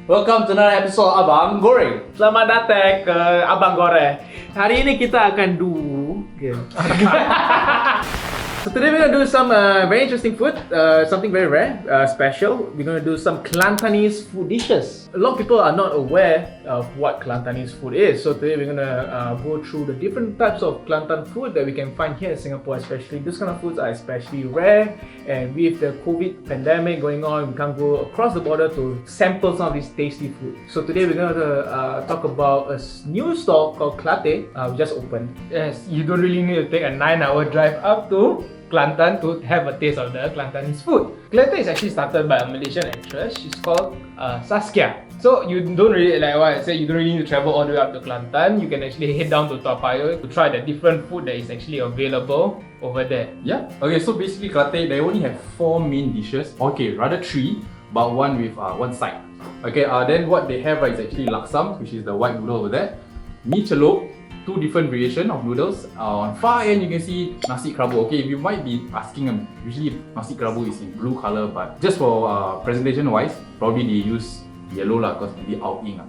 Welcome to another episode Abang Goreng. Selamat datang ke Abang Goreng. Hari ini kita akan do So today we're gonna do some very interesting food, something very rare, special. We're gonna do some Kelantanese food dishes. A lot of people are not aware of what Kelantanese food is. So today we're gonna go through the different types of Kelantan food that we can find here in Singapore. Especially these kind of foods are especially rare, and with the COVID pandemic going on, we can't go across the border to sample some of these tasty food. So today we're gonna talk about a new stall called Kelate. We just opened. Yes, you don't really need to take a 9-hour drive up to Kelantan to have a taste of the Kelantanese food. Kelate is actually started by a Malaysian actress. She's called Sasqia. So you don't really, like what I said, you don't really need to travel all the way up to Kelantan. You can actually head down to Toa Payoh to try the different food that is actually available over there. Yeah. Okay, so basically Kelate, they only have 4 main dishes. Okay, rather 3, but one with one side. Okay, then what they have is actually Laksam, which is the white noodle over there. Michelob, 2 different variation of noodles. On far end you can see nasi krabo. Okay, you might be asking usually nasi krabo is in blue color, but just for presentation wise, probably they use yellow lah, cause maybe out ing.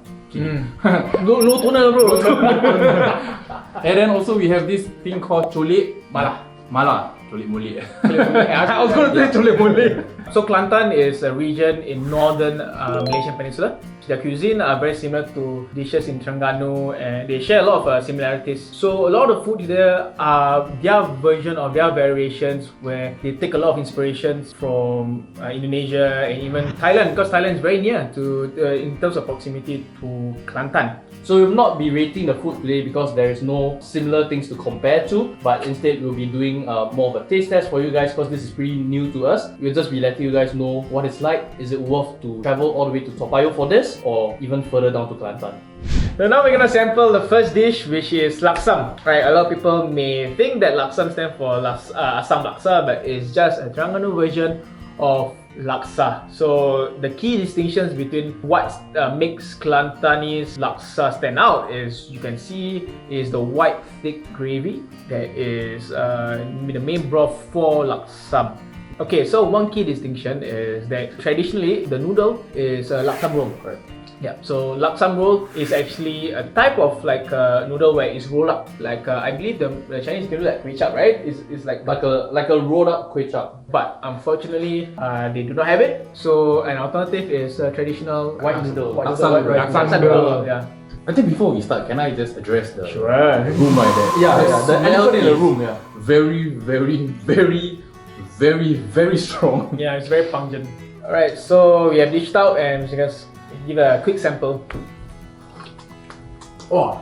Low toner bro. And then also we have this thing called cholet mala. Cholet mole. I was going to say cholet mole. So Kelantan is a region in northern Malaysian Peninsula. Their cuisine are very similar to dishes in Terengganu, and they share a lot of similarities. So a lot of food there are their version of their variations, where they take a lot of inspirations from Indonesia and even Thailand, because Thailand is very near to in terms of proximity to Kelantan. So we will not be rating the food today because there is no similar things to compare to, but instead we'll be doing more of a taste test for you guys, because this is pretty new to us. We'll just be letting you guys know what it's like. Is it worth to travel all the way to Toa Payoh for this, or even further down to Kelantan? So now we're gonna sample the first dish, which is Laksam. Right, a lot of people may think that Laksam stands for Assam Laksa, but it's just a Terengganu version of Laksa. So the key distinctions between what makes Kelantanese Laksa stand out is, you can see, is the white thick gravy that is the main broth for Laksam. Okay, so one key distinction is that traditionally the noodle is a Laksam roll. Right. Yeah, so Laksam roll is actually a type of like noodle where it's rolled up. Like I believe the Chinese can do like kway chap, right? It's like a rolled up kway chap. But unfortunately, they do not have it. So an alternative is a traditional white noodle. Laksa noodle. Yeah. I think before we start, can I just address the room right there? Yeah, the elephant in the room. Yeah, very strong. Yeah, it's very pungent. Alright, so we have dished out, and we can give a quick sample. Oh,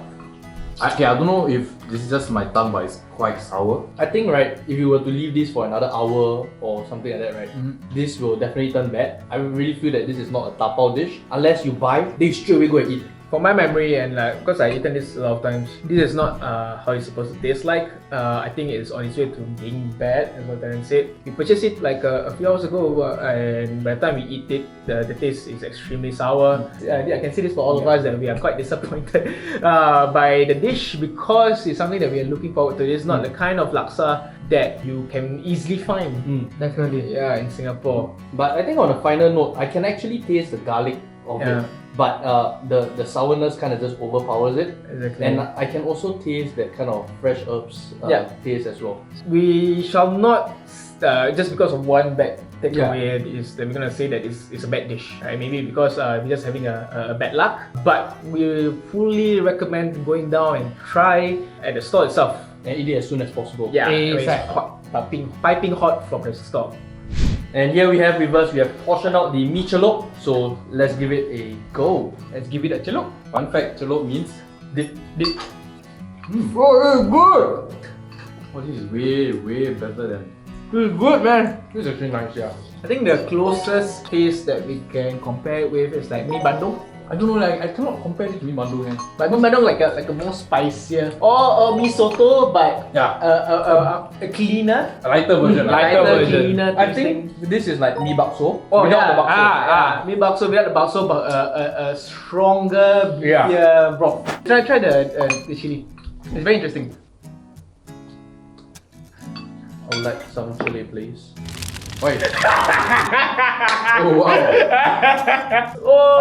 okay, I don't know if this is just my tongue, but it's quite sour. I think, right, if you were to leave this for another hour or something like that, right, this will definitely turn bad. I really feel that this is not a tapao dish. Unless you buy, they straight away go and eat. For my memory, and like, because I've eaten this a lot of times, this is not how it's supposed to taste like. I think it's on its way to being bad, as what Darren said. We purchased it like a few hours ago, and by the time we eat it, the taste is extremely sour. I can see this for all of us that we are quite disappointed by the dish, because it's something that we are looking forward to. It's not the kind of laksa that you can easily find. Definitely. Yeah, in Singapore. But I think on a final note, I can actually taste the garlic of it. But the sourness kind of just overpowers it. Exactly. And I can also taste that kind of fresh herbs taste as well. We shall not, just because of one bad takeaway, is that we're gonna say that it's a bad dish. Right? Maybe because we're just having a bad luck. But we fully recommend going down and try at the store itself. And eat it as soon as possible. Yeah, it's hot, piping hot from the store. And here we have with us, we have portioned out the michelob. So let's give it a go. Let's give it a celok. Fun fact, celok means dip. Oh, it's good! Oh, this is way better than... This is good, man! This is actually nice, yeah. I think the closest taste that we can compare it with is like mi bandung. I don't know, like I cannot compare it to mi bandung. But mi bandung like a more spicier, or mi soto, but a cleaner, a lighter version. Cleaner. I think this is like mi bakso. Without the bakso. Mi bakso without the bakso, but a stronger beer broth. Try the chili. It's very interesting. I would like some chili, please. Wait. Oh wow. Oh.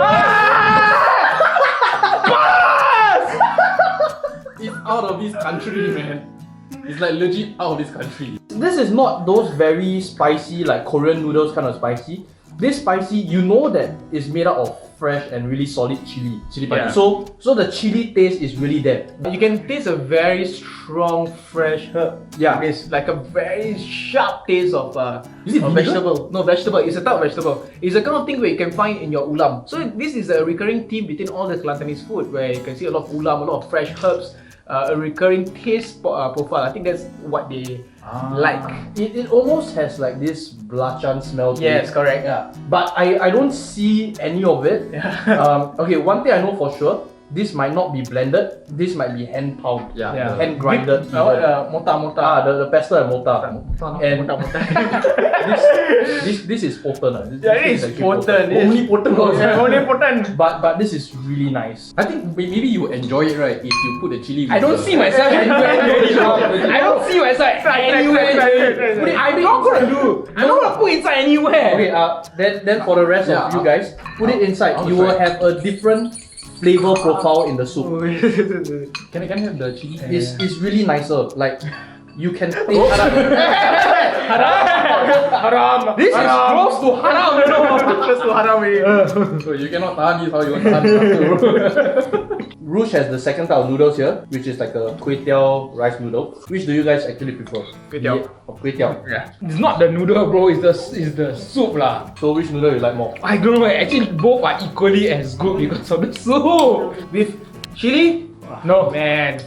this country, man. It's like legit out of this country. This is not those very spicy, like Korean noodles kind of spicy. This spicy, you know that it's made out of fresh and really solid chili. Yeah. So the chili taste is really there. You can taste a very strong fresh herb. Yeah. It's like a very sharp taste of Is it of vinegar? vegetable. No, vegetable. It's a type of vegetable. It's the kind of thing where you can find in your ulam. So this is a recurring theme between all the Kelantanese food, where you can see a lot of ulam, a lot of fresh herbs, a recurring taste profile. I think that's what they like. It almost has like this belacan smell to Yes, it. correct. Yeah. But I don't see any of it. Okay, one thing I know for sure, this might not be blended. This might be hand pound. Yeah. Hand grinded. Mota. The pestle and mortar. And Mota. this is potent. Yeah, it is actually potent. Only potent. Only potent. But this is really nice. I think maybe you enjoy it, right? If you put the chili. I don't see myself anywhere. I don't see myself anywhere. I'm not gonna do. I'm not gonna put inside anywhere. Okay, then for the rest Yeah. of you guys, put it inside. I'll You try. will have a different flavor profile in the soup. Can I have the chili? It's really nicer. Like you can taste Haram. This is close to haram, you know. Close to haram. So you cannot tahan this, how you want to tahan? Rouge has the second type of noodles here, which is like a kway teow rice noodle. Which do you guys actually prefer? Kway teow. Or kway teow. Yeah. It's not the noodle, bro. It's the soup lah. So which noodle you like more? I don't know. Actually, both are equally as good because of the soup. With chili? No, man.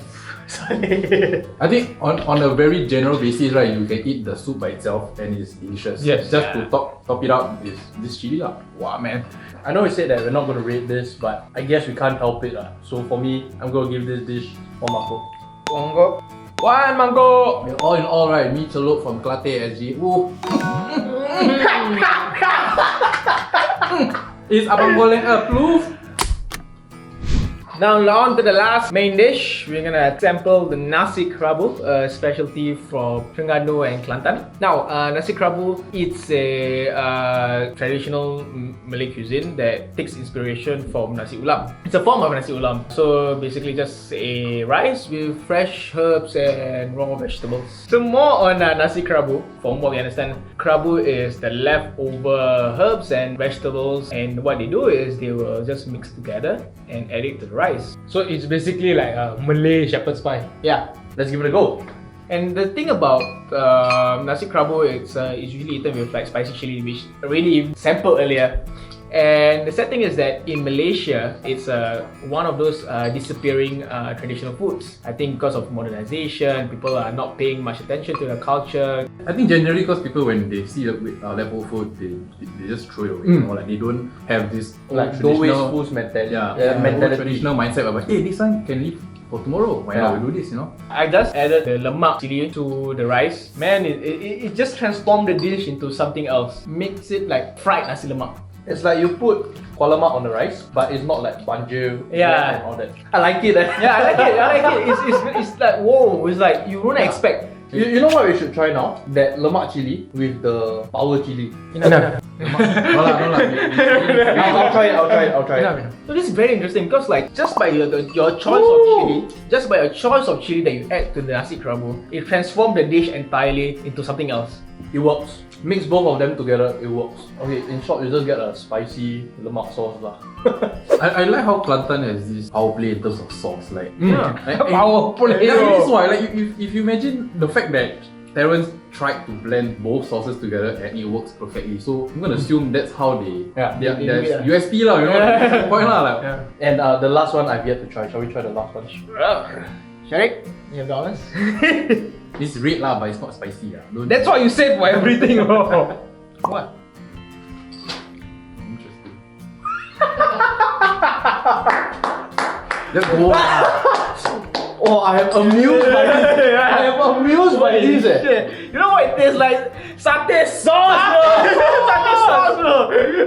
I think on a very general basis, right, you can eat the soup by itself and it's delicious. Yes. Just to top it up is this chili lah. Wow, man. I know we said that we're not going to rate this, but I guess we can't help it. So for me, I'm going to give this dish 1 mango. Mango. 1 mango. All in all, right, michelob from Kelate SG. Woo. Is abang boleh approve? Now on to the last main dish. We're gonna sample the nasi krabo, a specialty from Terengganu and Kelantan. Now, nasi krabo, it's a traditional Malay cuisine that takes inspiration from nasi ulam. It's a form of nasi ulam. So basically just a rice with fresh herbs and raw vegetables. So more on nasi krabo, from what we understand, krabo is the leftover herbs and vegetables, and what they do is they will just mix together and add it to the rice. So it's basically like a Malay shepherd's pie. Yeah. Let's give it a go. And the thing about nasi krabo, it's usually eaten with like spicy chili, which already sampled earlier. And the sad thing is that in Malaysia, it's one of those disappearing traditional foods. I think because of modernization, people are not paying much attention to the culture. I think generally because people when they see leftover food, they just throw it away. You know, like they don't have this Like old don't waste traditional, food mentality. old mentality. traditional mindset about hey, this one can leave for tomorrow. Why not we do this? You know. I just added the lemak chili to the rice. Man, it just transformed the dish into something else. Makes it like fried nasi lemak. It's like you put kuah lemak on the rice, but it's not like banjir Yeah. and all that. I like it. Yeah, I like it. It's like whoa. It's like you wouldn't expect. You know what we should try now? That lemak chili with the power chili. No lah. I'll try it. So this is very interesting because like just by your choice of chili, just by a choice of chili that you add to the nasi krabo, it transforms the dish entirely into something else. It works. Mix both of them together, it works. Okay, in short, you just get a spicy lemak sauce lah. I like how Kelantan has this power play in terms of sauce. Like, Power play. Yeah, this is why. Like, if you imagine the fact that Terrence tried to blend both sauces together and it works perfectly. So I'm gonna assume that's how they. Yeah, their they do it, USP lah. You know, that's the point lah. Like, And the last one I've yet to try. Shall we try the last one? Sharik, you have the honors. It's red lah, but it's not spicy lah. Don't- That's what you said for everything. What? Interesting. Let's go. Oh, I am amused by this. I am amused by this. Shit. You know what it tastes like? Satay sauce, bro. Satay sauce, bro.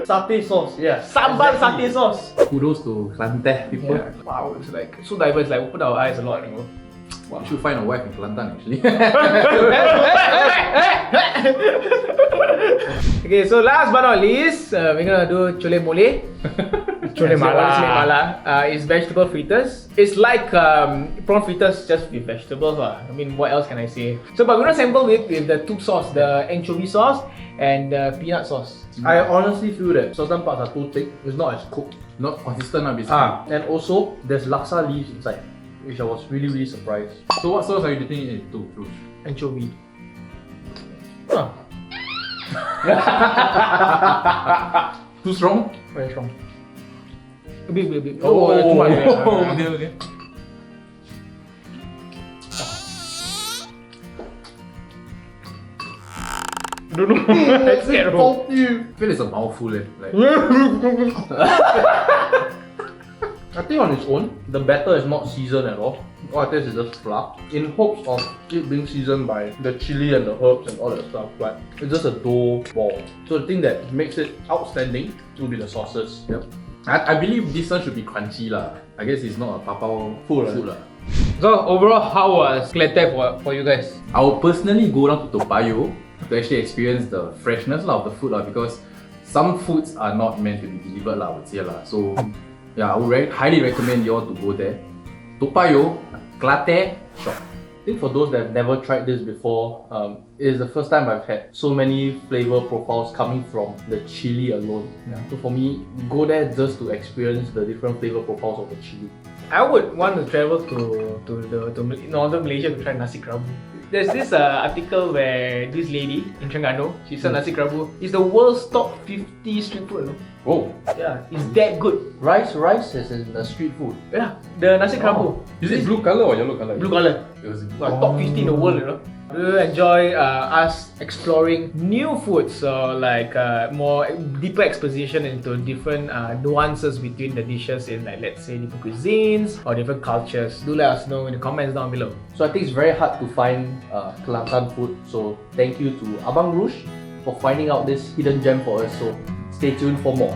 Satay sauce, yeah. Sambal satay sauce. Kudos to Kelantan people. Wow, it's like so diverse. Like open our eyes a lot, you know. You should find a wife in Kelantan actually. Okay, so last but not least, we're gonna do chole mole. Chole mala. It's vegetable fritters. It's like prawn fritters just with vegetables. I mean, what else can I say? So, but we're gonna sample it with the tube sauce, the anchovy sauce, and peanut sauce. I honestly feel that certain parts are too thick. It's not as cooked. Not consistent, basically. And also there's laksa leaves inside, which I was really surprised. So what sauce are you dipping it into, Rush? Anchovy. Too strong? Very strong. A bit. Oh, too much. okay. Don't know. That's terrible. I feel it's a mouthful. Like, I think on its own, the batter is not seasoned at all. All it is just flour, in hopes of it being seasoned by the chili and the herbs and all that stuff, but it's just a dough ball. So the thing that makes it outstanding will be the sauces. yep. I believe this one should be crunchy lah. I guess it's not a papao Food, food lah. So overall, how was Kelate for you guys? I would personally go down to Toa Payoh to actually experience the freshness of the food because some foods are not meant to be delivered I would say So yeah, I would highly recommend you all to go there. Toa Payoh, Kelate shop. I think for those that have never tried this before, it is the first time I've had so many flavor profiles coming from the chili alone. So for me, go there just to experience the different flavor profiles of the chili. I would want to travel to northern Malaysia to try nasi krabo. There's this article where this lady in Terengganu, she said nasi krabo is the world's top 50 street food. Oh, Yeah, it's that good. Rice is in the street food. Yeah, the nasi krabo. is it blue color or yellow color? Blue color. It was Top 50 in the world, We enjoy us exploring new foods, so like more deeper exposition into different nuances between the dishes in like let's say different cuisines or different cultures. Do let us know in the comments down below. So I think it's very hard to find Kelantan food. So thank you to Abang Rush for finding out this hidden gem for us. So stay tuned for more.